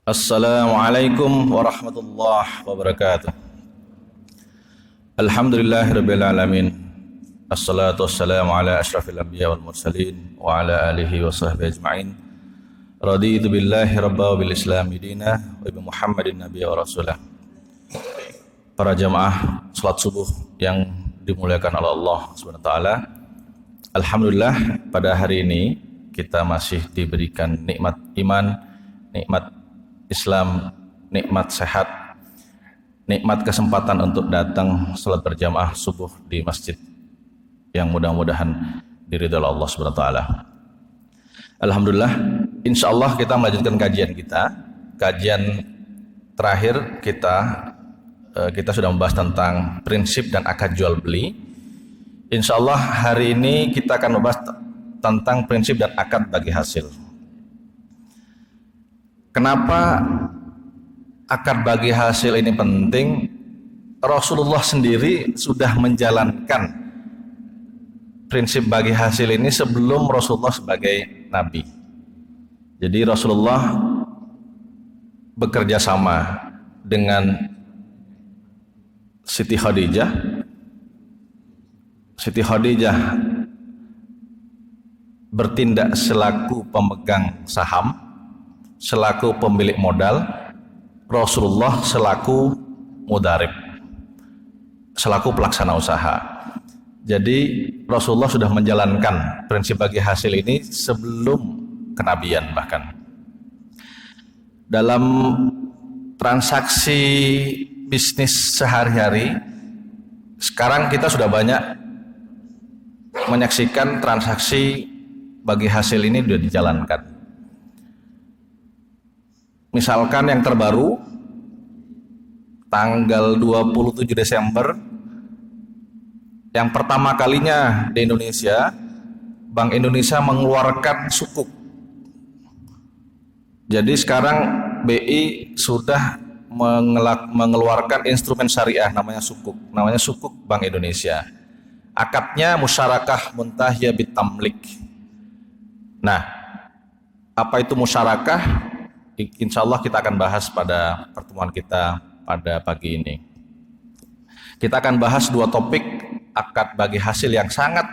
Assalamualaikum warahmatullahi wabarakatuh. Alhamdulillahirabbil alamin. Assalatu wassalamu ala asyrafil anbiya wal mursalin wa ala alihi wa sahbihi ajma'in. Raditu billahi rabba wa bil islami dina wa bi Muhammadin nabiyya wa rasulah. Para jamaah salat subuh yang dimuliakan oleh Allah Subhanahu wa taala. Alhamdulillah pada hari ini kita masih diberikan nikmat iman, nikmat Islam, nikmat sehat, nikmat kesempatan untuk datang salat berjamaah subuh di masjid yang mudah-mudahan diridhoi Allah Subhanahu wa taala. Alhamdulillah, insyaallah kita melanjutkan kajian kita. Kajian terakhir kita sudah membahas tentang prinsip dan akad jual beli. Insyaallah hari ini kita akan membahas tentang prinsip dan akad bagi hasil. Kenapa akad bagi hasil ini penting? Rasulullah sendiri sudah menjalankan prinsip bagi hasil ini sebelum Rasulullah sebagai nabi. Jadi Rasulullah bekerja sama dengan Siti Khadijah. Siti Khadijah bertindak selaku pemegang saham, selaku pemilik modal, Rasulullah selaku mudarib, selaku pelaksana usaha. Jadi Rasulullah sudah menjalankan prinsip bagi hasil ini sebelum kenabian bahkan. Dalam transaksi bisnis sehari-hari, sekarang kita sudah banyak menyaksikan transaksi bagi hasil ini sudah dijalankan. Misalkan yang terbaru tanggal 27 Desember yang pertama kalinya di Indonesia, Bank Indonesia mengeluarkan sukuk. Jadi sekarang BI sudah mengeluarkan instrumen syariah namanya sukuk Bank Indonesia. Akadnya musyarakah muntahiyah bitamlik. Nah, apa itu musyarakah? Insya Allah kita akan bahas pada pertemuan kita pada pagi ini. Kita akan bahas dua topik akad bagi hasil yang sangat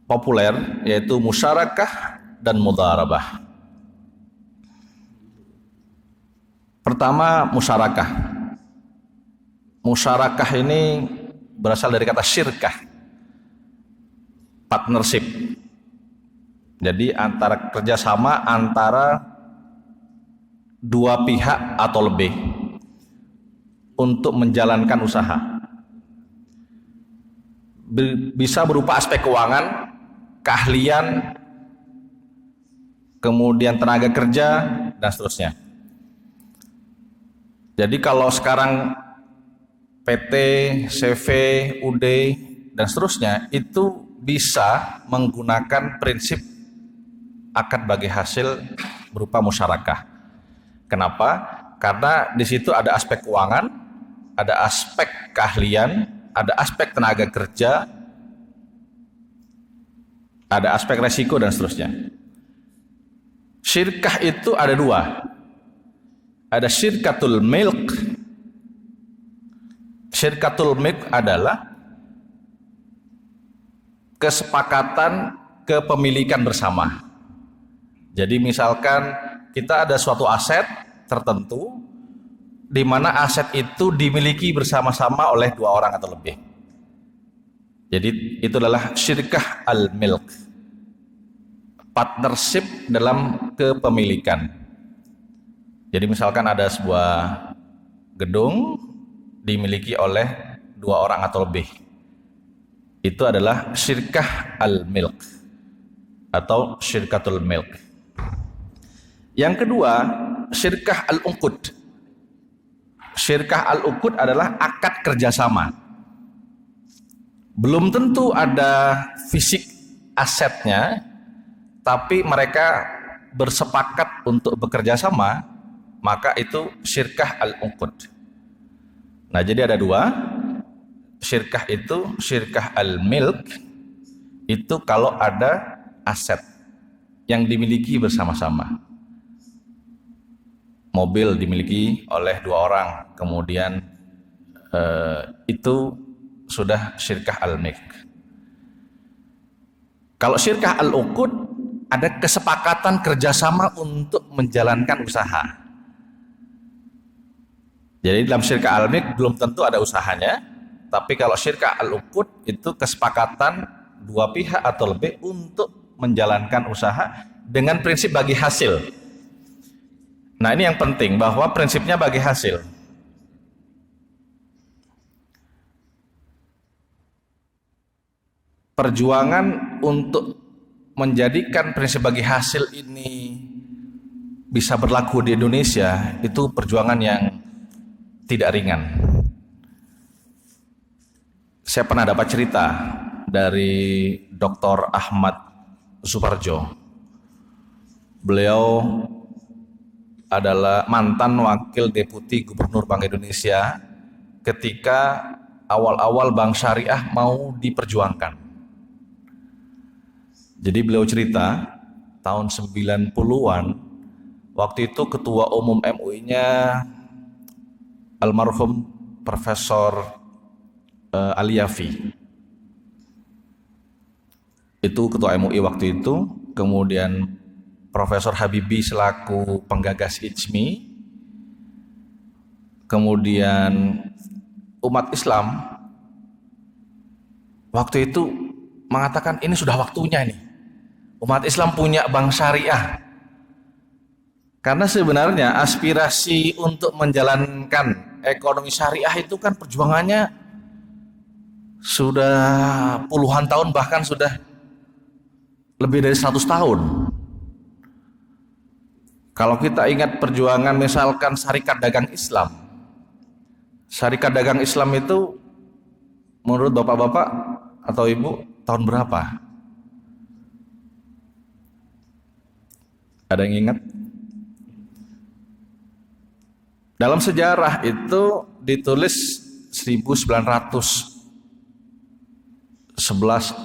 populer, yaitu musyarakah dan mudharabah. Pertama, musyarakah. Musyarakah ini berasal dari kata syirkah, partnership. Jadi antara kerjasama antara dua pihak atau lebih untuk menjalankan usaha. Bisa berupa aspek keuangan, keahlian, kemudian tenaga kerja, dan seterusnya. Jadi kalau sekarang PT, CV, UD, dan seterusnya itu bisa menggunakan prinsip akad bagi hasil berupa musyarakah. Kenapa? Karena di situ ada aspek keuangan, ada aspek keahlian, ada aspek tenaga kerja, ada aspek resiko dan seterusnya. Syirkah itu ada dua. Ada syirkatul milk. Syirkatul milk adalah kesepakatan kepemilikan bersama. Jadi misalkan kita ada suatu aset tertentu di mana aset itu dimiliki bersama-sama oleh dua orang atau lebih. Jadi itu adalah syirkah al-milk. Partnership dalam kepemilikan. Jadi misalkan ada sebuah gedung dimiliki oleh dua orang atau lebih. Itu adalah syirkah al-milk atau syirkatul milk. Yang kedua, syirkah al-uqud. Syirkah al-uqud adalah akad kerjasama. Belum tentu ada fisik asetnya, tapi mereka bersepakat untuk bekerja sama, maka itu syirkah al-uqud. Nah, jadi ada dua. Syirkah itu, syirkah al-milk, itu kalau ada aset yang dimiliki bersama-sama. mobil dimiliki oleh 2 orang, kemudian itu sudah syirkah al-milk. Kalau syirkah al-uqud ada kesepakatan kerjasama untuk menjalankan usaha. Jadi dalam syirkah al-milk belum tentu ada usahanya, tapi kalau syirkah al-uqud itu kesepakatan 2 pihak atau lebih untuk menjalankan usaha dengan prinsip bagi hasil. Nah, ini yang penting, bahwa prinsipnya bagi hasil. Perjuangan untuk menjadikan prinsip bagi hasil ini bisa berlaku di Indonesia itu perjuangan yang tidak ringan. Saya pernah dapat cerita dari Dr. Ahmad Suparjo. Beliau adalah mantan wakil deputi gubernur Bank Indonesia ketika awal-awal Bank Syariah mau diperjuangkan. Jadi beliau cerita tahun 90-an, waktu itu ketua umum MUI-nya almarhum Profesor Ali Yafi. Itu ketua MUI waktu itu, kemudian Profesor Habibie selaku penggagas IJMI, kemudian umat Islam waktu itu mengatakan ini sudah waktunya nih. Umat Islam punya bank syariah. Karena sebenarnya aspirasi untuk menjalankan ekonomi syariah itu kan perjuangannya sudah puluhan tahun, bahkan sudah lebih dari 100 tahun. Kalau kita ingat perjuangan misalkan Syarikat Dagang Islam. Syarikat Dagang Islam itu menurut bapak-bapak atau ibu tahun berapa? Ada yang ingat? Dalam sejarah itu ditulis 1911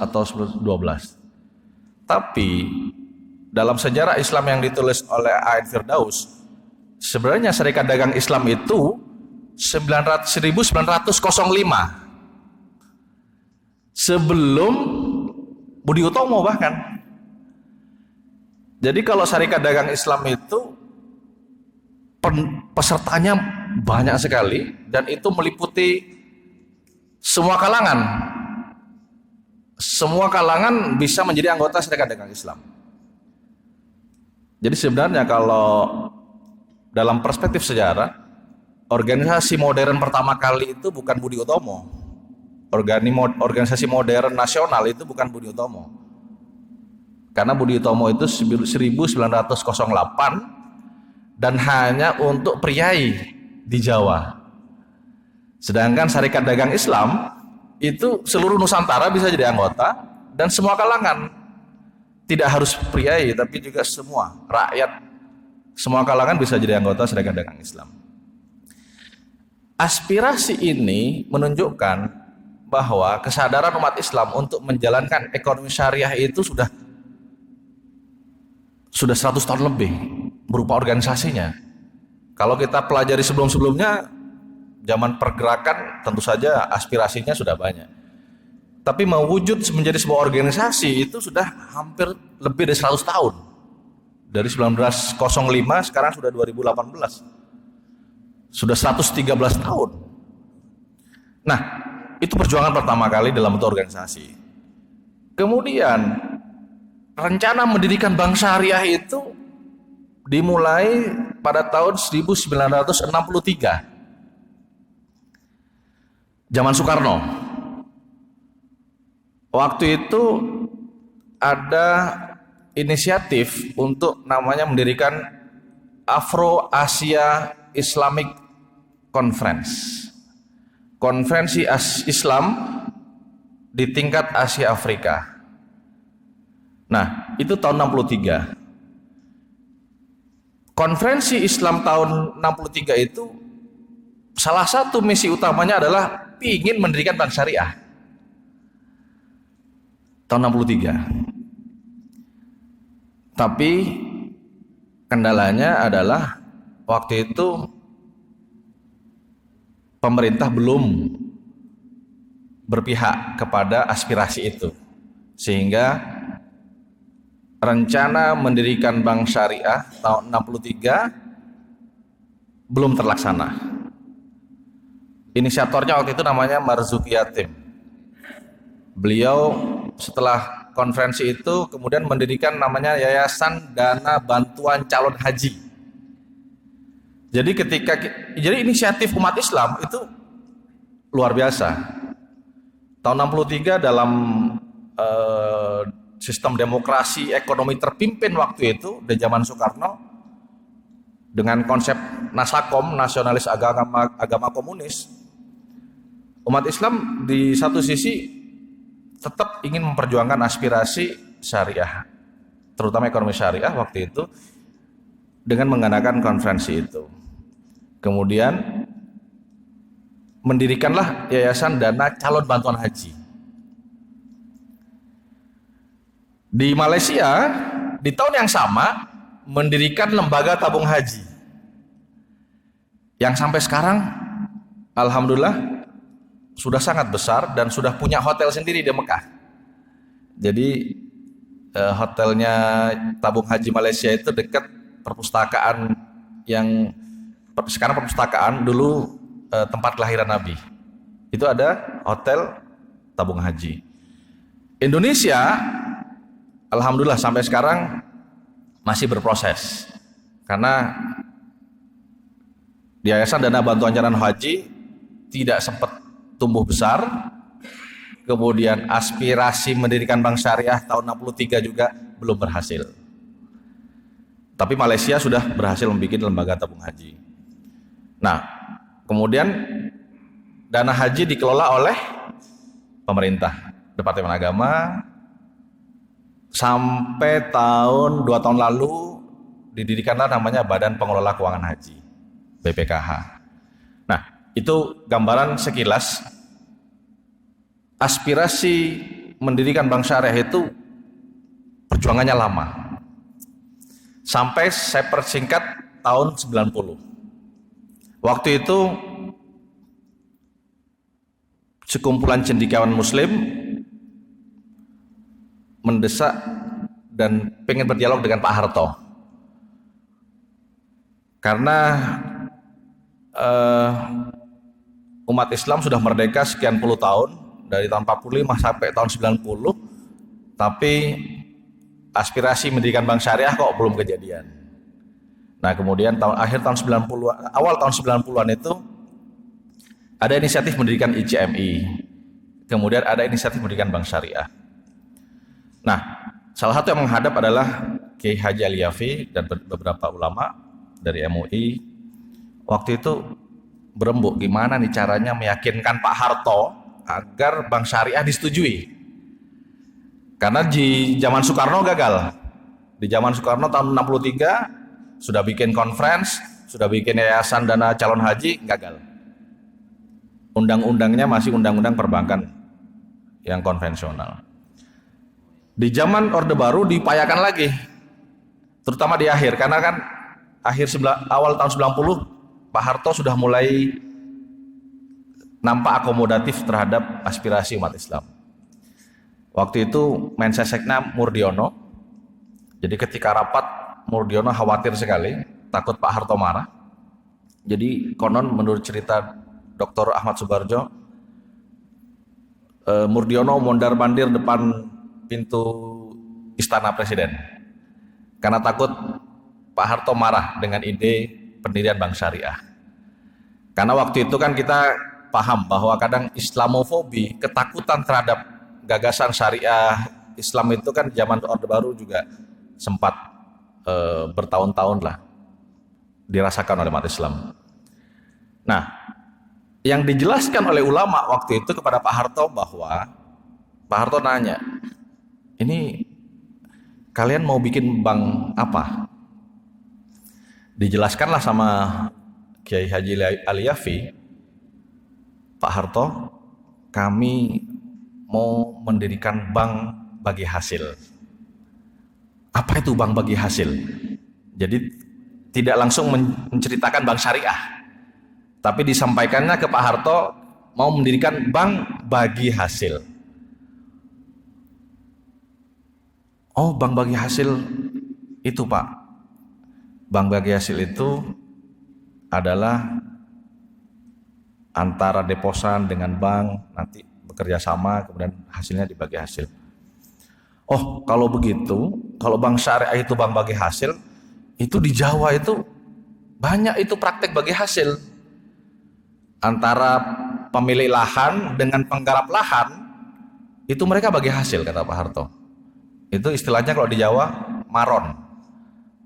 atau 12. Tapi dalam sejarah Islam yang ditulis oleh Aid Firdaus, sebenarnya Syarikat Dagang Islam itu 1905. Sebelum Budi Utomo bahkan. Jadi kalau Syarikat Dagang Islam itu pesertanya banyak sekali dan itu meliputi semua kalangan. Semua kalangan bisa menjadi anggota Syarikat Dagang Islam. Jadi sebenarnya kalau dalam perspektif sejarah, organisasi modern pertama kali itu bukan Budi Utomo. Organisasi modern nasional itu bukan Budi Utomo. Karena Budi Utomo itu 1908 dan hanya untuk priai di Jawa. Sedangkan Syarikat Dagang Islam itu seluruh Nusantara bisa jadi anggota dan semua kalangan. Tidak harus priai tapi juga semua rakyat, semua kalangan bisa jadi anggota Syarikat Dagang Islam. Aspirasi ini menunjukkan bahwa kesadaran umat Islam untuk menjalankan ekonomi syariah itu sudah 100 tahun lebih berupa organisasinya. Kalau kita pelajari sebelum-sebelumnya, zaman pergerakan tentu saja aspirasinya sudah banyak. Tapi mewujud menjadi sebuah organisasi itu sudah hampir lebih dari 100 tahun. Dari 1905 sekarang sudah 2018. Sudah 113 tahun. Nah, itu perjuangan pertama kali dalam bentuk organisasi. Kemudian rencana mendirikan bank syariah itu dimulai pada tahun 1963. Zaman Soekarno. Waktu itu ada inisiatif untuk namanya mendirikan Afro-Asia Islamic Conference. Konferensi Islam di tingkat Asia Afrika. Nah, itu tahun 63. Konferensi Islam tahun 63 itu salah satu misi utamanya adalah ingin mendirikan bank syariah. Tahun 63. Tapi kendalanya adalah waktu itu pemerintah belum berpihak kepada aspirasi itu, sehingga rencana mendirikan bank syariah tahun 63 belum terlaksana. Inisiatornya waktu itu namanya Marzuki Yatim. Beliau setelah konferensi itu kemudian mendirikan namanya Yayasan Dana Bantuan Calon Haji. Jadi inisiatif umat Islam itu luar biasa. Tahun 63 dalam sistem demokrasi ekonomi terpimpin waktu itu di zaman Soekarno dengan konsep Nasakom, nasionalis agama komunis, umat Islam di satu sisi tetap ingin memperjuangkan aspirasi syariah, terutama ekonomi syariah waktu itu, dengan mengadakan konferensi itu. Kemudian mendirikanlah Yayasan Dana Calon Bantuan Haji. Di Malaysia, di tahun yang sama, mendirikan lembaga tabung haji. Yang sampai sekarang, alhamdulillah, sudah sangat besar dan sudah punya hotel sendiri di Mekah. Jadi, hotelnya tabung haji Malaysia itu dekat perpustakaan yang sekarang perpustakaan, dulu tempat kelahiran Nabi. Itu ada hotel tabung haji. Indonesia, alhamdulillah sampai sekarang masih berproses. Karena di Yayasan Dana Bantuan Calon Haji tidak sempat tumbuh besar. Kemudian aspirasi mendirikan bank syariah tahun 63 juga belum berhasil. Tapi Malaysia sudah berhasil membuat lembaga tabung haji. Nah, kemudian dana haji dikelola oleh pemerintah, Departemen Agama, sampai 2 tahun lalu didirikanlah namanya Badan Pengelola Keuangan Haji, BPKH. Nah, itu gambaran sekilas aspirasi mendirikan bank syariah itu perjuangannya lama. Sampai saya persingkat tahun 90. Waktu itu sekumpulan cendekiawan muslim mendesak dan pengen berdialog dengan Pak Harto. Karena umat Islam sudah merdeka sekian puluh tahun, dari tahun 45 sampai tahun 90, tapi aspirasi mendirikan bank syariah kok belum kejadian. Nah, kemudian akhir tahun 90, awal tahun 90-an itu ada inisiatif mendirikan ICMI. Kemudian ada inisiatif mendirikan bank syariah. Nah, salah satu yang menghadap adalah Kiai Haji Al-Yafi dan beberapa ulama dari MUI. Waktu itu berembuk gimana nih caranya meyakinkan Pak Harto agar bank syariah disetujui. Karena di zaman Soekarno gagal. Di zaman Soekarno tahun 63 sudah bikin conference, sudah bikin yayasan dana calon haji, gagal. Undang-undangnya masih undang-undang perbankan yang konvensional. Di zaman Orde Baru diupayakan lagi, terutama di akhir, karena kan awal tahun 90 Pak Harto sudah mulai nampak akomodatif terhadap aspirasi umat Islam. Waktu itu Menseseknya Murdiono. Jadi ketika rapat, Murdiono khawatir sekali, takut Pak Harto marah. Jadi konon menurut cerita Dr. Ahmad Subarjo, Murdiono mondar-mandir depan pintu Istana Presiden karena takut Pak Harto marah dengan ide pendirian bank syariah. Karena waktu itu kan kita paham bahwa kadang Islamofobi, ketakutan terhadap gagasan syariah Islam itu kan zaman Orde Baru juga sempat bertahun-tahun lah dirasakan oleh umat Islam. Nah, yang dijelaskan oleh ulama waktu itu kepada Pak Harto bahwa Pak Harto nanya, ini kalian mau bikin bank apa? Dijelaskanlah sama Kiai Haji Al-Yafi, Pak Harto, kami mau mendirikan bank bagi hasil. Apa itu bank bagi hasil? Jadi tidak langsung menceritakan bank syariah, tapi disampaikannya ke Pak Harto mau mendirikan bank bagi hasil. Oh, bank bagi hasil itu Pak, bank bagi hasil itu adalah antara deposan dengan bank, nanti bekerja sama, kemudian hasilnya dibagi hasil. Oh, kalau begitu, kalau bank syariah itu bank bagi hasil, itu di Jawa itu banyak itu praktek bagi hasil. Antara pemilik lahan dengan penggarap lahan, itu mereka bagi hasil, kata Pak Harto. Itu istilahnya kalau di Jawa, maron.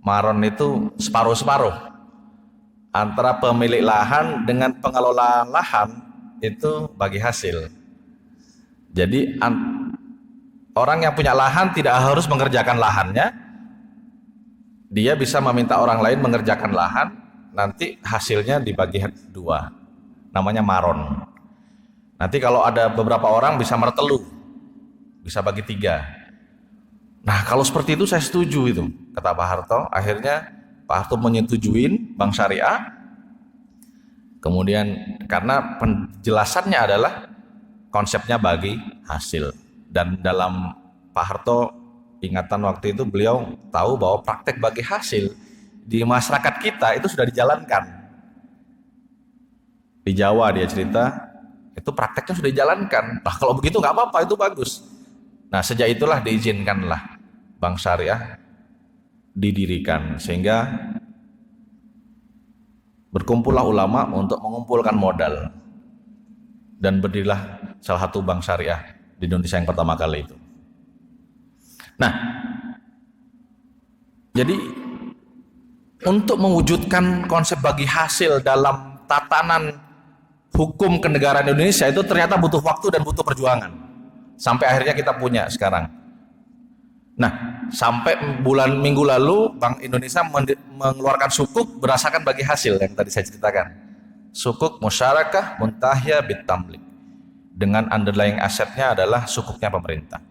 Maron itu separuh-separuh. Antara pemilik lahan dengan pengelola lahan, itu bagi hasil. Jadi orang yang punya lahan tidak harus mengerjakan lahannya, dia bisa meminta orang lain mengerjakan lahan, nanti hasilnya dibagi dua, namanya maron. Nanti kalau ada beberapa orang bisa mertelu, bisa bagi tiga. Nah kalau seperti itu saya setuju itu, kata Pak Harto. Akhirnya Pak Harto menyetujuin bank syariah. Kemudian karena penjelasannya adalah konsepnya bagi hasil. Dan dalam Pak Harto ingatan waktu itu beliau tahu bahwa praktek bagi hasil di masyarakat kita itu sudah dijalankan. Di Jawa dia cerita itu prakteknya sudah dijalankan. Nah kalau begitu nggak apa-apa, itu bagus. Nah sejak itulah diizinkanlah bank syariah didirikan, sehingga berkumpullah ulama untuk mengumpulkan modal dan berdirilah salah satu bank syariah di Indonesia yang pertama kali itu. Nah, jadi untuk mewujudkan konsep bagi hasil dalam tatanan hukum kenegaraan Indonesia itu ternyata butuh waktu dan butuh perjuangan. Sampai akhirnya kita punya sekarang. Nah, sampai minggu lalu Bank Indonesia mengeluarkan sukuk berdasarkan bagi hasil yang tadi saya ceritakan. Sukuk musyarakah muntahya bitamlik. Dengan underlying asetnya adalah sukuknya pemerintah.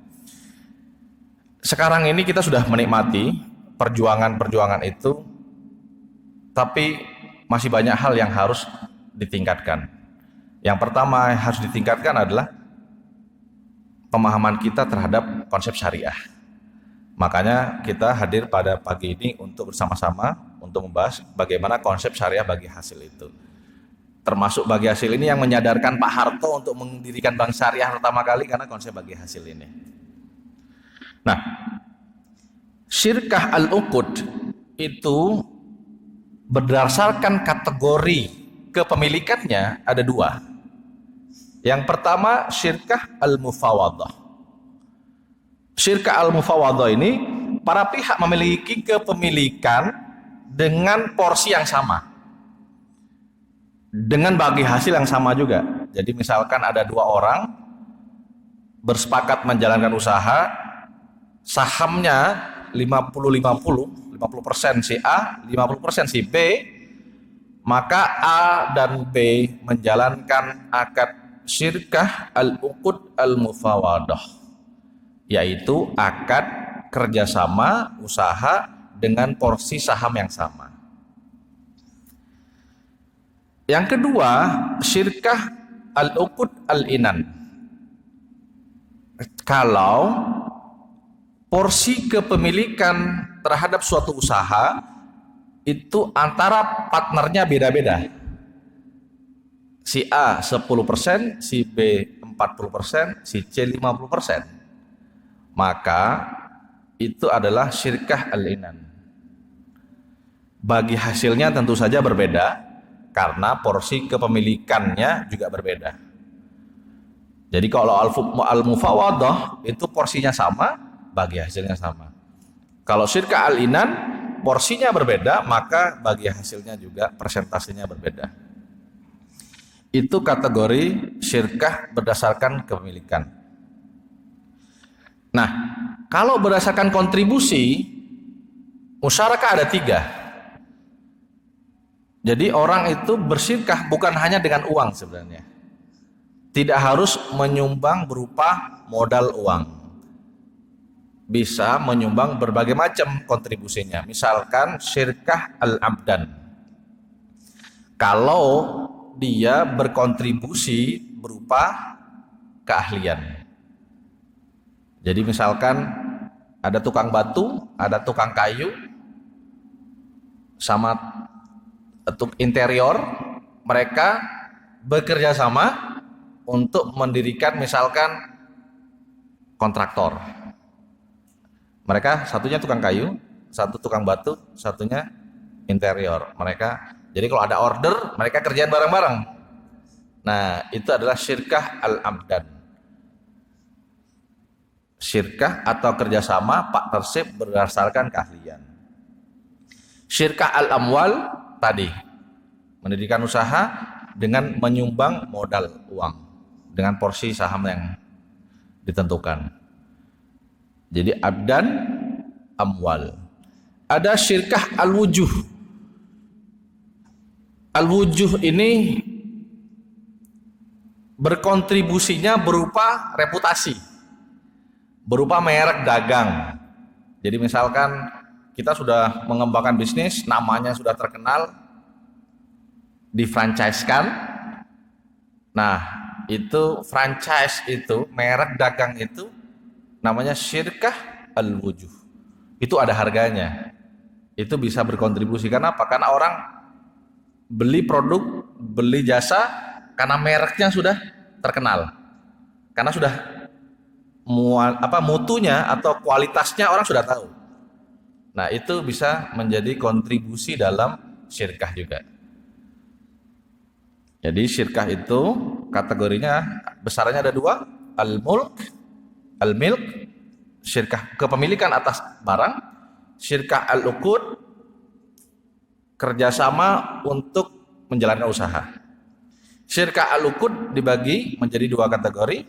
Sekarang ini kita sudah menikmati perjuangan-perjuangan itu, tapi masih banyak hal yang harus ditingkatkan. Yang pertama yang harus ditingkatkan adalah pemahaman kita terhadap konsep syariah. Makanya kita hadir pada pagi ini untuk bersama-sama untuk membahas bagaimana konsep syariah bagi hasil itu. Termasuk bagi hasil ini yang menyadarkan Pak Harto untuk mendirikan bank syariah pertama kali karena konsep bagi hasil ini. Nah, syirkah al-uqud itu berdasarkan kategori kepemilikannya ada dua. Yang pertama syirkah al-mufawadah. Syirkah al-mufawadah ini para pihak memiliki kepemilikan dengan porsi yang sama, dengan bagi hasil yang sama juga. Jadi misalkan ada dua orang bersepakat menjalankan usaha, sahamnya 50-50, 50% si A, 50% si B, maka A dan B menjalankan akad syirkah al-uqud al-mufawadah, yaitu akad kerjasama usaha dengan porsi saham yang sama. Yang kedua, syirkah al-uqud al-inan. Kalau porsi kepemilikan terhadap suatu usaha itu antara partnernya beda-beda. Si A 10%, si B 40%, si C 50%. Maka itu adalah syirkah al-inan. Bagi hasilnya tentu saja berbeda, karena porsi kepemilikannya juga berbeda. Jadi kalau al-mufawadah itu porsinya sama, bagi hasilnya sama. Kalau syirkah al-inan porsinya berbeda, maka bagi hasilnya juga persentasenya berbeda. Itu kategori syirkah berdasarkan kepemilikan. Nah, kalau berdasarkan kontribusi, musyarakah ada 3. Jadi orang itu bersyirkah bukan hanya dengan uang sebenarnya. Tidak harus menyumbang berupa modal uang. bisa menyumbang berbagai macam kontribusinya. Misalkan syirkah al-abdan. Kalau dia berkontribusi berupa keahlian. Jadi misalkan ada tukang batu, ada tukang kayu, sama interior, mereka bekerja sama untuk mendirikan misalkan kontraktor. Mereka satunya tukang kayu, satu tukang batu, satunya interior. Jadi kalau ada order, mereka kerjaan bareng-bareng. Nah, itu adalah syirkah al-abdan. Syirkah atau kerjasama partnership berdasarkan keahlian. Syirkah al-amwal tadi, mendirikan usaha dengan menyumbang modal uang dengan porsi saham yang ditentukan. Jadi abdan, amwal. Ada syirkah al-wujuh. Al-wujuh ini berkontribusinya berupa reputasi, berupa merek dagang. Jadi misalkan kita sudah mengembangkan bisnis, namanya sudah terkenal, difranchise-kan. Nah, itu franchise itu, merek dagang itu namanya syirkah al-wujuh. Itu ada harganya. Itu bisa berkontribusi. Karena apa? Karena orang beli produk, beli jasa karena mereknya sudah terkenal. Karena sudah mutunya atau kualitasnya orang sudah tahu. Nah, itu bisa menjadi kontribusi dalam syirkah juga. Jadi syirkah itu kategorinya besarnya ada dua, al-milk, syirkah kepemilikan atas barang, syirkah al-uqud, kerjasama untuk menjalankan usaha. Syirkah al-uqud dibagi menjadi dua kategori.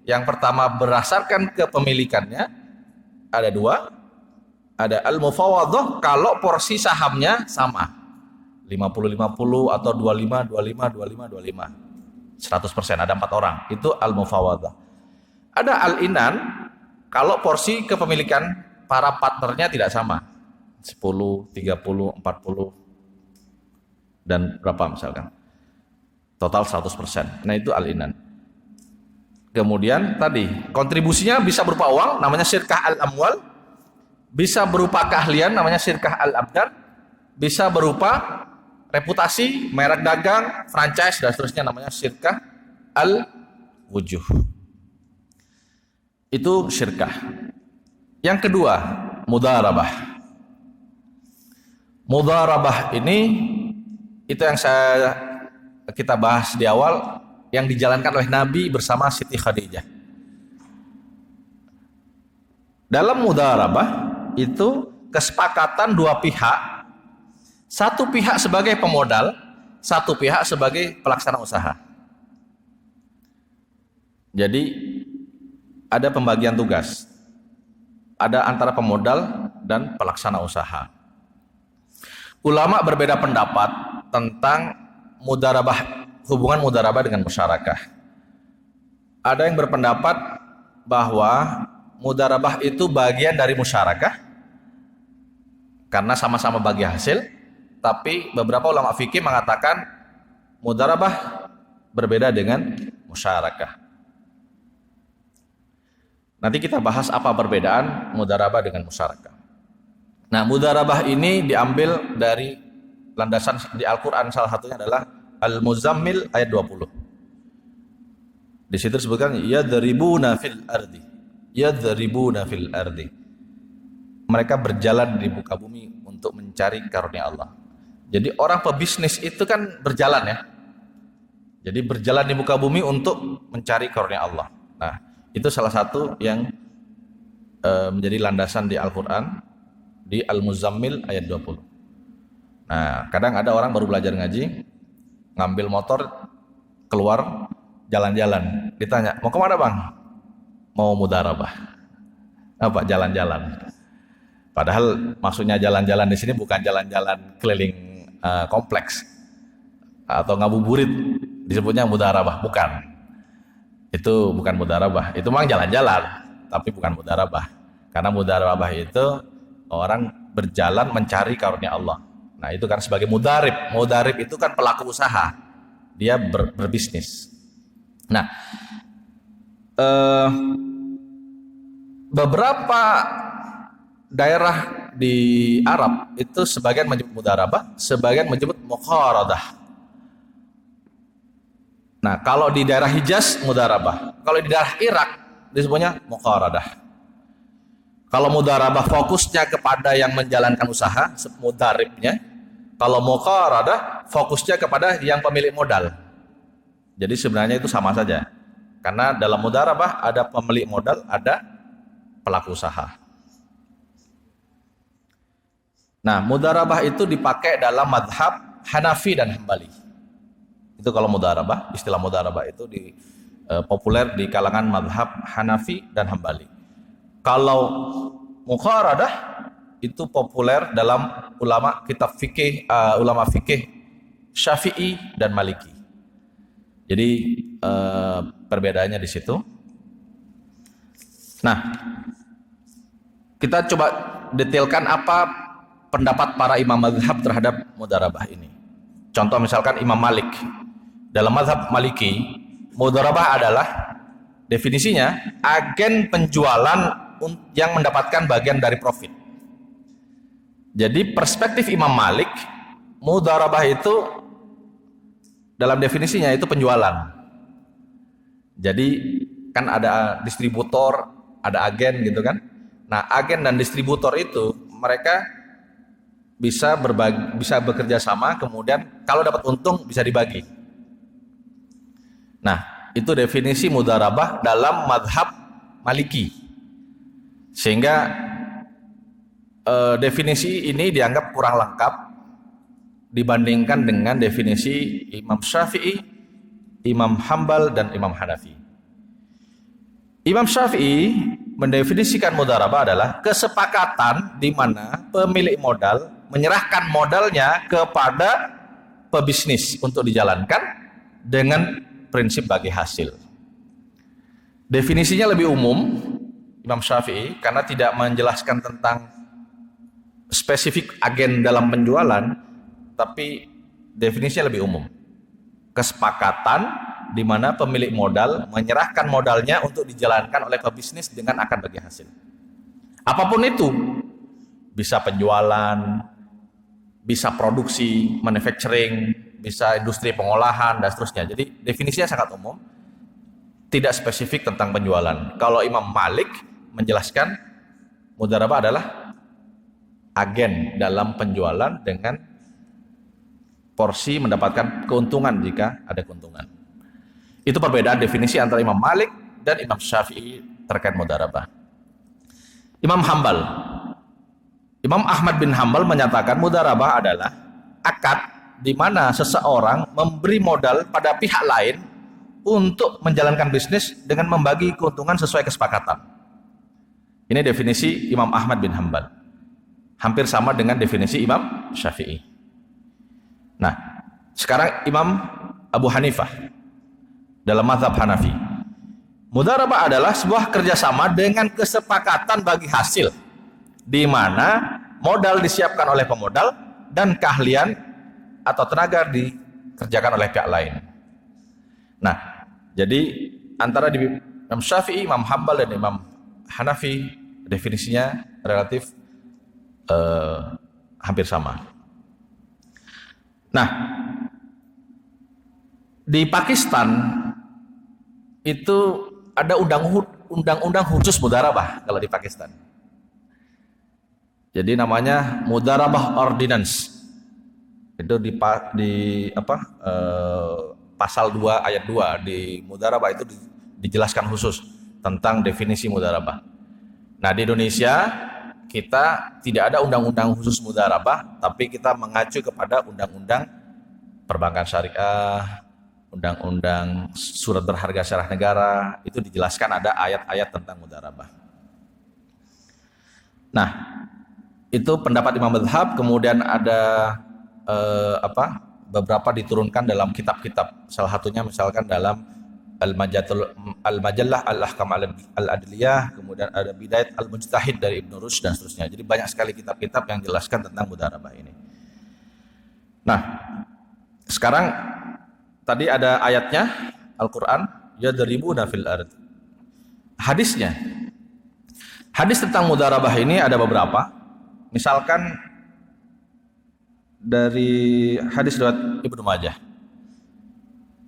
Yang pertama berdasarkan kepemilikannya ada dua. Ada al-mufawadhah kalau porsi sahamnya sama. 50-50 atau 25-25-25-25. 100%, ada 4 orang. Itu al-mufawadhah. Ada al-inan kalau porsi kepemilikan para partnernya tidak sama. 10, 30, 40 dan berapa misalkan. Total 100%. Nah, itu al-inan. Kemudian tadi kontribusinya bisa berupa uang, namanya syirkah al-amwal. Bisa berupa keahlian, namanya syirkah al-abdan. Bisa berupa reputasi, merek dagang, franchise dan seterusnya, namanya syirkah al-wujuh. Itu syirkah. Yang kedua, mudharabah. Mudharabah ini itu yang kita bahas di awal, yang dijalankan oleh Nabi bersama Siti Khadijah. Dalam mudharabah itu kesepakatan dua pihak, satu pihak sebagai pemodal, satu pihak sebagai pelaksana usaha. Jadi ada pembagian tugas, ada antara pemodal dan pelaksana usaha. Ulama berbeda pendapat tentang mudharabah, hubungan mudharabah dengan musyarakah. Ada yang berpendapat bahwa mudharabah itu bagian dari musyarakah karena sama-sama bagi hasil, tapi beberapa ulama fikih mengatakan mudharabah berbeda dengan musyarakah. Nanti kita bahas apa perbedaan mudharabah dengan musyarakah. Nah, mudharabah ini diambil dari landasan di Al-Quran, salah satunya adalah Al-Muzammil ayat 20. Di situ disebutkan yadribuna fil ardi. Yadribuna fil ardi. Mereka berjalan di muka bumi untuk mencari karunia Allah. Jadi orang pebisnis itu kan berjalan ya. Jadi berjalan di muka bumi untuk mencari karunia Allah. Nah, itu salah satu yang menjadi landasan di Al-Quran, di Al-Muzammil ayat 20. Nah, kadang ada orang baru belajar ngaji, ngambil motor, keluar, jalan-jalan. Ditanya, mau kemana bang? Mau mudharabah. Apa? Jalan-jalan. Padahal maksudnya jalan-jalan di sini bukan jalan-jalan keliling kompleks atau ngabuburit, disebutnya mudharabah, bukan. Itu bukan mudharabah. Itu memang jalan-jalan, tapi bukan mudharabah. Karena mudharabah itu orang berjalan mencari karunia Allah. Nah, itu kan sebagai mudarib. Mudarib itu kan pelaku usaha. Dia berbisnis. Nah, beberapa daerah di Arab itu sebagian menyebut mudharabah, sebagian menyebut muqaradah. Nah, kalau di daerah Hijaz mudharabah, kalau di daerah Irak disebutnya muqaradah. Kalau mudharabah fokusnya kepada yang menjalankan usaha, mudaribnya. Kalau muqaradah fokusnya kepada yang pemilik modal. Jadi sebenarnya itu sama saja. Karena dalam mudharabah ada pemilik modal, ada pelaku usaha. Nah, mudharabah itu dipakai dalam madhab Hanafi dan Hambali. Itu kalau mudharabah, istilah mudharabah itu populer di kalangan madhab Hanafi dan Hambali. Kalau muqaradah itu populer dalam ulama kitab fikih, ulama fikih Syafi'i dan Maliki. Jadi perbedaannya di situ. Nah, kita coba detailkan apa pendapat para imam mazhab terhadap mudharabah ini. Contoh misalkan Imam Malik. Dalam mazhab Maliki, mudharabah adalah definisinya agen penjualan yang mendapatkan bagian dari profit. Jadi perspektif Imam Malik, mudharabah itu dalam definisinya itu penjualan. Jadi kan ada distributor, ada agen gitu kan. Nah, agen dan distributor itu mereka bisa bekerja sama, kemudian kalau dapat untung bisa dibagi. Nah, itu definisi mudharabah dalam mazhab Maliki. Sehingga definisi ini dianggap kurang lengkap dibandingkan dengan definisi Imam Syafi'i, Imam Hambal, dan Imam Hanafi. Imam Syafi'i mendefinisikan mudharabah adalah kesepakatan di mana pemilik modal menyerahkan modalnya kepada pebisnis untuk dijalankan dengan prinsip bagi hasil. Definisinya lebih umum Imam Syafi'i karena tidak menjelaskan tentang spesifik agen dalam penjualan, tapi definisinya lebih umum. Kesepakatan di mana pemilik modal menyerahkan modalnya untuk dijalankan oleh pebisnis dengan akan bagi hasil. Apapun itu, bisa penjualan, bisa produksi, manufacturing, bisa industri pengolahan, dan seterusnya. Jadi definisinya sangat umum, tidak spesifik tentang penjualan. Kalau Imam Malik menjelaskan mudharabah adalah agen dalam penjualan dengan porsi mendapatkan keuntungan jika ada keuntungan. Itu perbedaan definisi antara Imam Malik dan Imam Syafi'i terkait mudharabah. Imam Hambal, Imam Ahmad bin Hambal menyatakan mudharabah adalah akad di mana seseorang memberi modal pada pihak lain untuk menjalankan bisnis dengan membagi keuntungan sesuai kesepakatan. Ini definisi Imam Ahmad bin Hambal. Hampir sama dengan definisi Imam Syafi'i. Nah, sekarang Imam Abu Hanifah dalam mazhab Hanafi. Mudharabah adalah sebuah kerjasama dengan kesepakatan bagi hasil, di mana modal disiapkan oleh pemodal dan keahlian atau tenaga dikerjakan oleh pihak lain. Nah, jadi antara di Imam Syafi'i, Imam Hambal, dan Imam Hanafi definisinya relatif hampir sama. Nah, di Pakistan itu ada undang-undang khusus mudharabah kalau di Pakistan. Jadi namanya Mudharabah Ordinance. Itu pasal 2 ayat 2 di mudharabah itu dijelaskan khusus tentang definisi mudharabah. Nah, di Indonesia kita tidak ada undang-undang khusus mudharabah, tapi kita mengacu kepada undang-undang perbankan syariah, undang-undang surat berharga syarah negara, itu dijelaskan ada ayat-ayat tentang mudharabah. Nah, itu pendapat Imam Mazhab. Kemudian ada beberapa diturunkan dalam kitab-kitab. Salah satunya misalkan dalam Al-Majallah Al-Ahkam Al-Adliyah, kemudian ada Bidayat Al-Mujtahid dari Ibnu Rushd dan seterusnya. Jadi banyak sekali kitab-kitab yang jelaskan tentang mudharabah ini. Nah, sekarang tadi ada ayatnya Al-Qur'an, yadribuna fil ard. Hadisnya. Hadis tentang mudharabah ini ada beberapa. Misalkan dari hadis riwayat Ibnu Majah.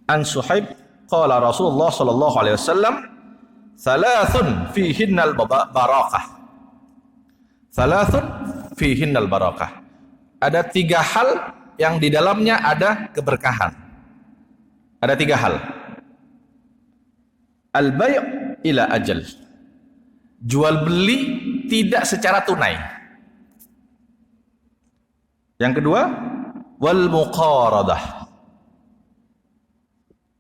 An Suhaib qala Rasulullah sallallahu alaihi wasallam, "Thalathun fihinnal barakah." Thalathun fihinnal barakah. Ada 3 hal yang di dalamnya ada keberkahan. Ada 3 hal. Al-bay' ila ajal. Jual beli tidak secara tunai. Yang kedua, wal muqaradah.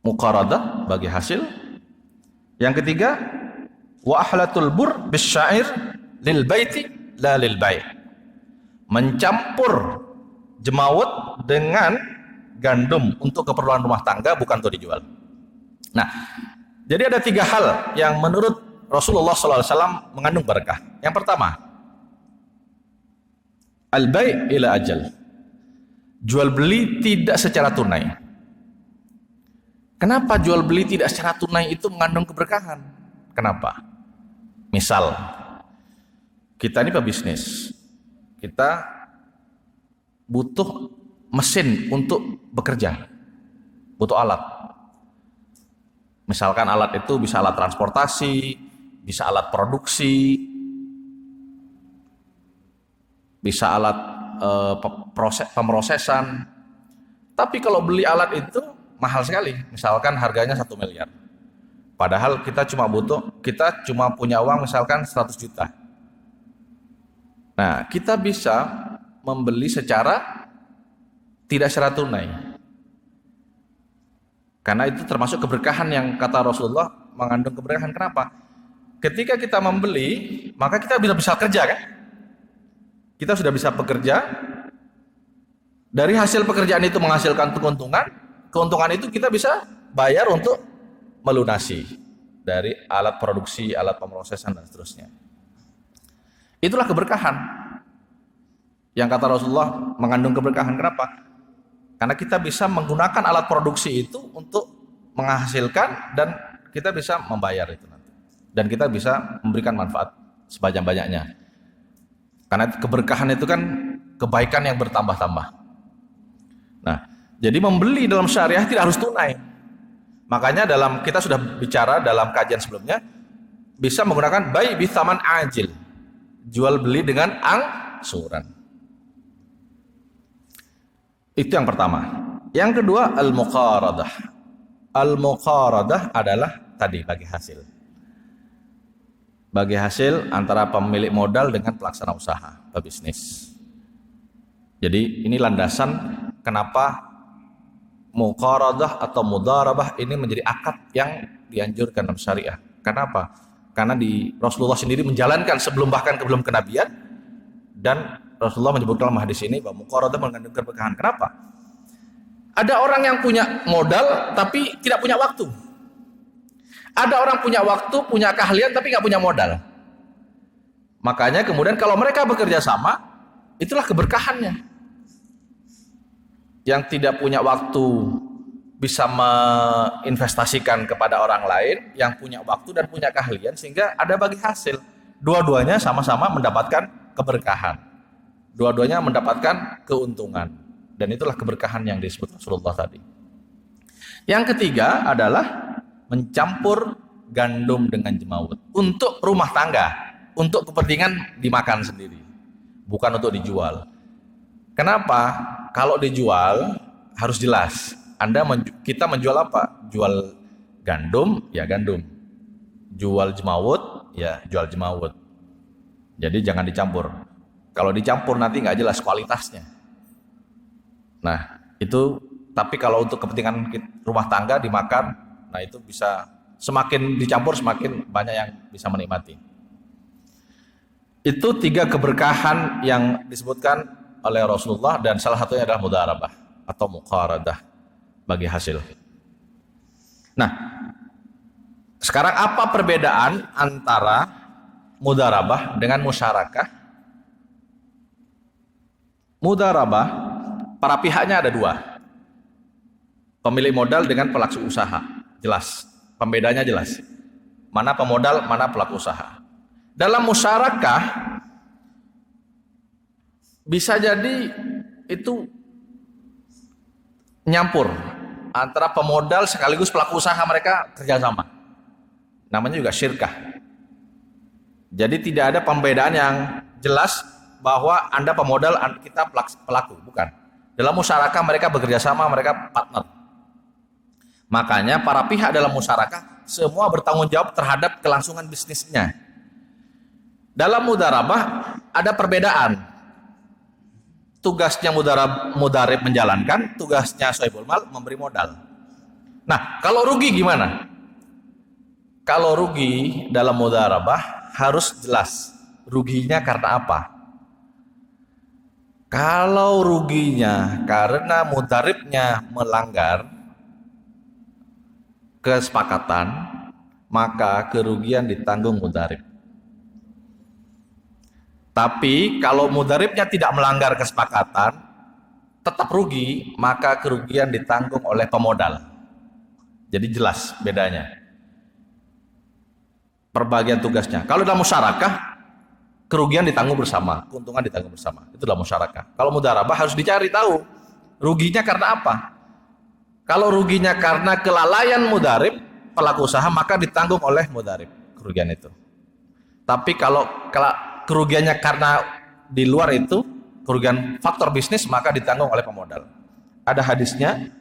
Muqaradah bagi hasil. Yang ketiga, wa ahlatul bur bisyair lil baiti la lil bai'. Mencampur jemawut dengan gandum untuk keperluan rumah tangga, bukan untuk dijual. Nah, jadi ada 3 hal yang menurut Rasulullah SAW mengandung berkah. Yang pertama, al-bai' ila ajal. Jual beli tidak secara tunai. Kenapa jual beli tidak secara tunai itu mengandung keberkahan? Kenapa? Misal, kita ini pebisnis. Kita butuh mesin untuk bekerja. Butuh alat. Misalkan alat itu bisa alat transportasi, bisa alat produksi, bisa alat pemrosesan. Tapi kalau beli alat itu mahal sekali. Misalkan harganya 1 miliar. Padahal kita cuma punya uang misalkan 100 juta. Nah, kita bisa membeli tidak secara tunai. Karena itu termasuk keberkahan yang kata Rasulullah mengandung keberkahan. Kenapa? Ketika kita membeli, maka kita bisa kerja kan? Kita sudah bisa bekerja. Dari hasil pekerjaan itu menghasilkan keuntungan. Keuntungan itu kita bisa bayar untuk melunasi dari alat produksi, alat pemrosesan dan seterusnya. Itulah keberkahan yang kata Rasulullah mengandung keberkahan. Kenapa? Karena kita bisa menggunakan alat produksi itu untuk menghasilkan dan kita bisa membayar itu nanti. Dan kita bisa memberikan manfaat sebanyak-banyaknya. Karena keberkahan itu kan kebaikan yang bertambah-tambah. Nah, jadi membeli dalam syariah tidak harus tunai. Makanya kita sudah bicara dalam kajian sebelumnya, bisa menggunakan bai' bi tsaman ajil. Jual beli dengan angsuran. Itu yang pertama. Yang kedua, al-muqaradah. Al-muqaradah adalah tadi bagi hasil. Bagi hasil antara pemilik modal dengan pelaksana usaha, pebisnis. Jadi ini landasan kenapa muqaradah atau mudharabah ini menjadi akad yang dianjurkan dalam syariah. Kenapa? Karena Rasulullah sendiri menjalankan bahkan sebelum kenabian, dan Rasulullah menyebutkan dalam hadis ini bahwa muqaradah mengandung keberkahan. Kenapa? Ada orang yang punya modal tapi tidak punya waktu. Ada orang punya waktu, punya keahlian tapi nggak punya modal. Makanya kemudian kalau mereka bekerja sama, itulah keberkahannya. Yang tidak punya waktu bisa menginvestasikan kepada orang lain, yang punya waktu dan punya keahlian sehingga ada bagi hasil. Dua-duanya sama-sama mendapatkan keberkahan. Dua-duanya mendapatkan keuntungan. Dan itulah keberkahan yang disebut Rasulullah tadi. Yang ketiga adalah mencampur gandum dengan jemawut untuk rumah tangga, untuk kepentingan dimakan sendiri, bukan untuk dijual. Kenapa? Kalau dijual harus jelas. Kita menjual apa? Jual gandum, ya gandum. Jual jemawut, ya jual jemawut. Jadi jangan dicampur. Kalau dicampur nanti nggak jelas kualitasnya. Nah, itu. Tapi kalau untuk kepentingan rumah tangga dimakan, nah itu bisa semakin dicampur semakin banyak yang bisa menikmati. Itu 3 keberkahan yang disebutkan oleh Rasulullah, dan salah satunya adalah mudharabah atau muqaradah bagi hasil. Nah, Sekarang apa perbedaan antara mudharabah dengan musyarakah? Mudharabah, para pihaknya ada dua. Pemilik modal dengan pelaku usaha. Jelas, pembedanya jelas. Mana pemodal, mana pelaku usaha. Dalam musyarakah, bisa jadi itu nyampur antara pemodal sekaligus pelaku usaha, mereka kerjasama. Namanya juga syirkah. Jadi tidak ada pembedaan yang jelas bahwa Anda pemodal, kita pelaku, bukan. Dalam musyarakah mereka bekerja sama, mereka partner. Makanya para pihak dalam musyarakah semua bertanggung jawab terhadap kelangsungan bisnisnya. Dalam mudharabah ada perbedaan. Tugasnya mudharib menjalankan, tugasnya sohibul mal memberi modal. Nah, kalau rugi gimana? Kalau rugi dalam mudharabah harus jelas ruginya karena apa. Kalau ruginya karena mudharibnya melanggar kesepakatan, maka kerugian ditanggung mudharib. Tapi kalau mudharibnya tidak melanggar kesepakatan, tetap rugi, maka kerugian ditanggung oleh pemodal. Jadi jelas bedanya. Perbagian tugasnya. Kalau dalam musyarakah, kerugian ditanggung bersama, keuntungan ditanggung bersama. Itu dalam musyarakah. Kalau mudharabah harus dicari tahu ruginya karena apa. Kalau ruginya karena kelalaian mudharib, pelaku usaha, maka ditanggung oleh mudharib kerugian itu. Tapi kalau kerugiannya karena di luar itu, kerugian faktor bisnis, maka ditanggung oleh pemodal. Ada hadisnya.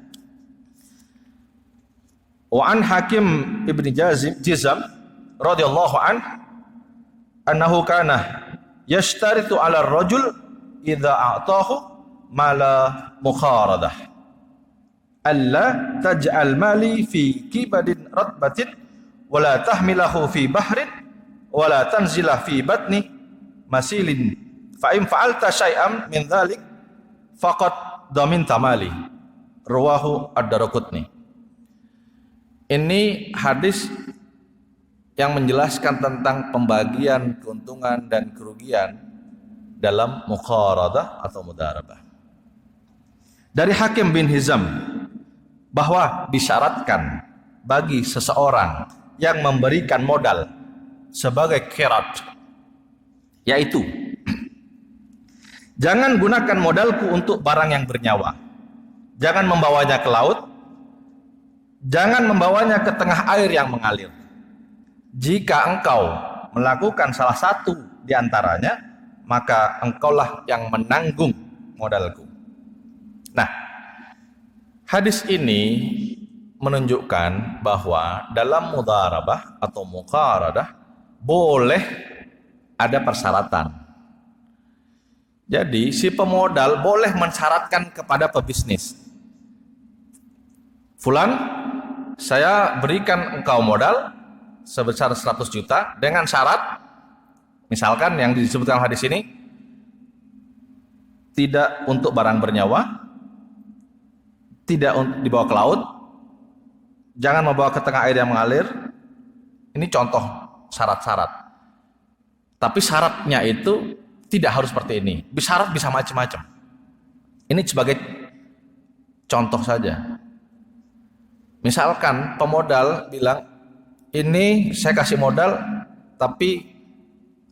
Wa an Hakim ibni Jizam radhiyallahu annahu kana yashtaritu 'ala ar-rajul idza a'tahu mala mukharadah alla taj'al mali fi kibadin ratbatin wa la tahmilahu fi bahrin wa la tanzilah fi batni masilin fa in fa'alta syai'am min dzalik faqad dhaminta mali. Rawahu ad-Daraqutni. Ini hadis yang menjelaskan tentang pembagian keuntungan dan kerugian dalam muqaradah atau mudharabah. Dari Hakim bin Hizam bahwa disyaratkan bagi seseorang yang memberikan modal sebagai qirat, yaitu jangan gunakan modalku untuk barang yang bernyawa, jangan membawanya ke laut, jangan membawanya ke tengah air yang mengalir. Jika engkau melakukan salah satu di antaranya, maka engkaulah yang menanggung modalku. Nah, hadis ini menunjukkan bahwa dalam mudharabah atau muqaradah boleh ada persyaratan. Jadi si pemodal boleh mensyaratkan kepada pebisnis, Fulan, saya berikan engkau modal sebesar 100 juta dengan syarat, misalkan yang disebutkan hadis ini, tidak untuk barang bernyawa, tidak dibawa ke laut, jangan membawa ke tengah air yang mengalir. Ini contoh syarat-syarat. Tapi syaratnya itu tidak harus seperti ini. Syarat bisa macam-macam. Ini sebagai contoh saja. Misalkan pemodal bilang, ini saya kasih modal, tapi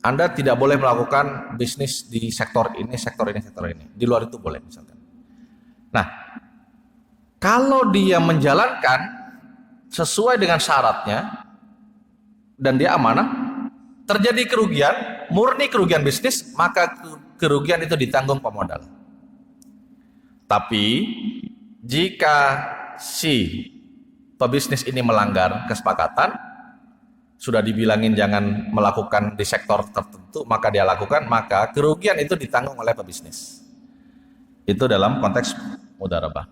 Anda tidak boleh melakukan bisnis di sektor ini, sektor ini, sektor ini. Di luar itu boleh misalkan. Nah, kalau dia menjalankan sesuai dengan syaratnya dan dia amanah, terjadi kerugian, murni kerugian bisnis, maka kerugian itu ditanggung pemodal. Tapi jika si pebisnis ini melanggar kesepakatan, sudah dibilangin jangan melakukan di sektor tertentu, maka dia lakukan, maka kerugian itu ditanggung oleh pebisnis. Itu dalam konteks mudharabah.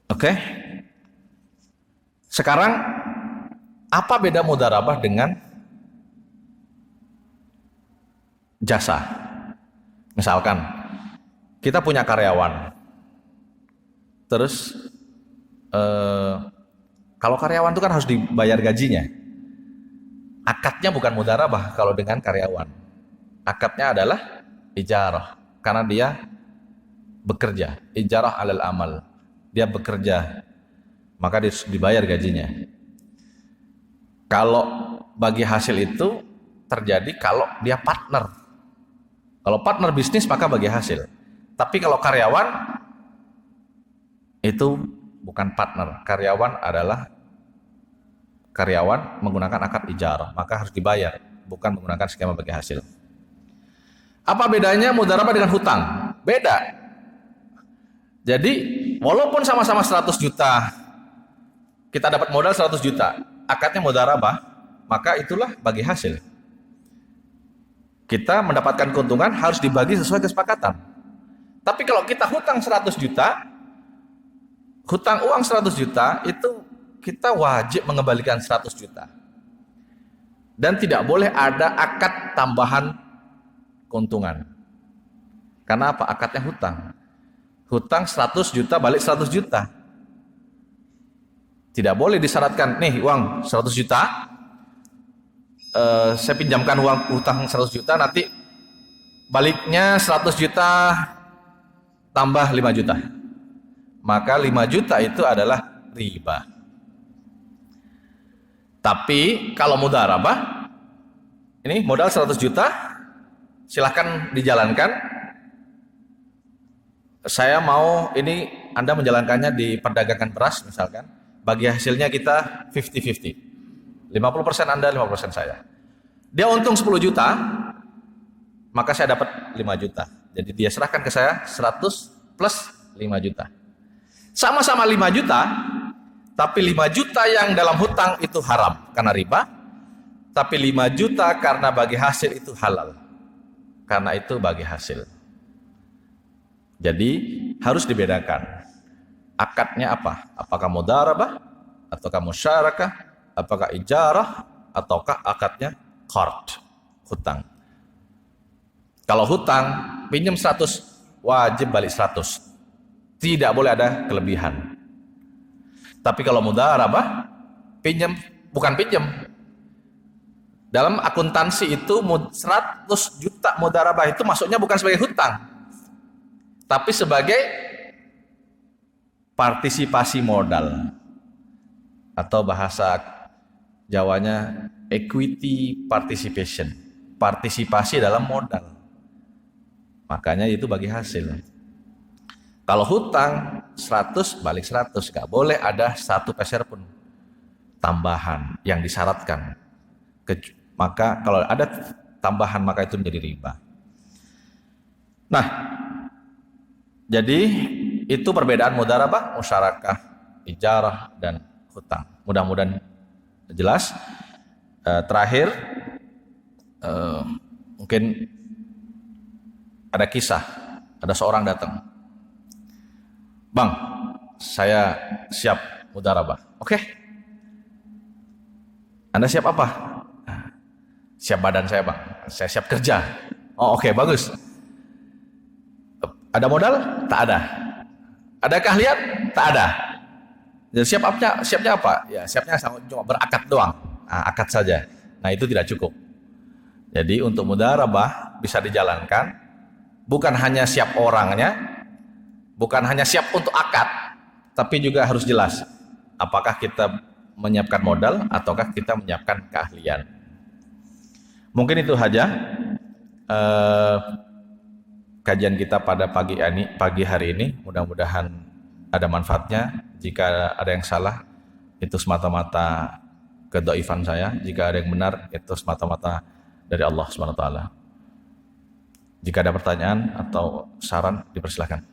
Oke. Sekarang apa beda mudharabah dengan jasa? Misalkan kita punya karyawan, terus Kalau karyawan itu kan harus dibayar gajinya. Akadnya bukan mudharabah kalau dengan karyawan. Akadnya adalah ijarah, karena dia bekerja. Ijarah alal amal. Dia bekerja, maka dibayar gajinya. Kalau bagi hasil itu terjadi kalau dia partner. Kalau partner bisnis maka bagi hasil. Tapi kalau karyawan itu bukan partner. Karyawan menggunakan akad ijarah, maka harus dibayar, bukan menggunakan skema bagi hasil. Apa bedanya mudharabah dengan hutang? Beda. Jadi walaupun sama-sama 100 juta, kita dapat modal 100 juta, akadnya mudharabah, maka itulah bagi hasil. Kita mendapatkan keuntungan harus dibagi sesuai kesepakatan. Tapi kalau kita hutang 100 juta, hutang uang 100 juta itu kita wajib mengembalikan 100 juta. Dan tidak boleh ada akad tambahan keuntungan. Karena apa? Akadnya hutang. Hutang 100 juta balik 100 juta. Tidak boleh disyaratkan, nih uang 100 juta, saya pinjamkan uang hutang 100 juta, nanti baliknya 100 juta tambah 5 juta. Maka 5 juta itu adalah riba. Tapi kalau mudharabah, ini modal 100 juta, silahkan dijalankan. Saya mau ini Anda menjalankannya di perdagangan beras misalkan, bagi hasilnya kita 50-50. 50% Anda, 50% saya. Dia untung 10 juta, maka saya dapat 5 juta. Jadi dia serahkan ke saya 100 plus 5 juta. Sama-sama 5 juta, tapi 5 juta yang dalam hutang itu haram karena riba, tapi 5 juta karena bagi hasil itu halal. Karena itu bagi hasil. Jadi harus dibedakan. Akadnya apa? Apakah mudharabah, ataukah musyarakah, apakah ijarah, ataukah akadnya qard, hutang. Kalau hutang, pinjam 100, wajib balik 100. Tidak boleh ada kelebihan. Tapi kalau mudharabah, pinjam, bukan pinjam. Dalam akuntansi itu 100 juta mudharabah itu masuknya bukan sebagai hutang, tapi sebagai partisipasi modal. Atau bahasa Jawanya equity participation. Partisipasi dalam modal. Makanya itu bagi hasil. Kalau hutang 100 balik 100, gak boleh ada 1 peser pun tambahan yang disyaratkan. Maka kalau ada tambahan maka itu menjadi riba. Nah, jadi itu perbedaan mudharabah, musyarakah, ijarah, dan hutang. Mudah-mudahan jelas. Terakhir, mungkin ada kisah, ada seorang datang. Bang, saya siap mudharabah. Oke. Anda siap apa? Siap badan saya, Bang. Saya siap kerja. Oh, oke, bagus. Ada modal? Tak ada. Ada keahlian? Tak ada. Jadi siapnya apa? Ya, siapnya cuma berakad doang. Nah, akad saja. Nah, itu tidak cukup. Jadi untuk mudharabah bisa dijalankan, bukan hanya siap orangnya, bukan hanya siap untuk akad, tapi juga harus jelas apakah kita menyiapkan modal ataukah kita menyiapkan keahlian. Mungkin itu saja kajian kita pada pagi hari ini. Mudah-mudahan ada manfaatnya. Jika ada yang salah, itu semata-mata kedhaifan saya. Jika ada yang benar, itu semata-mata dari Allah SWT. Jika ada pertanyaan atau saran, dipersilakan.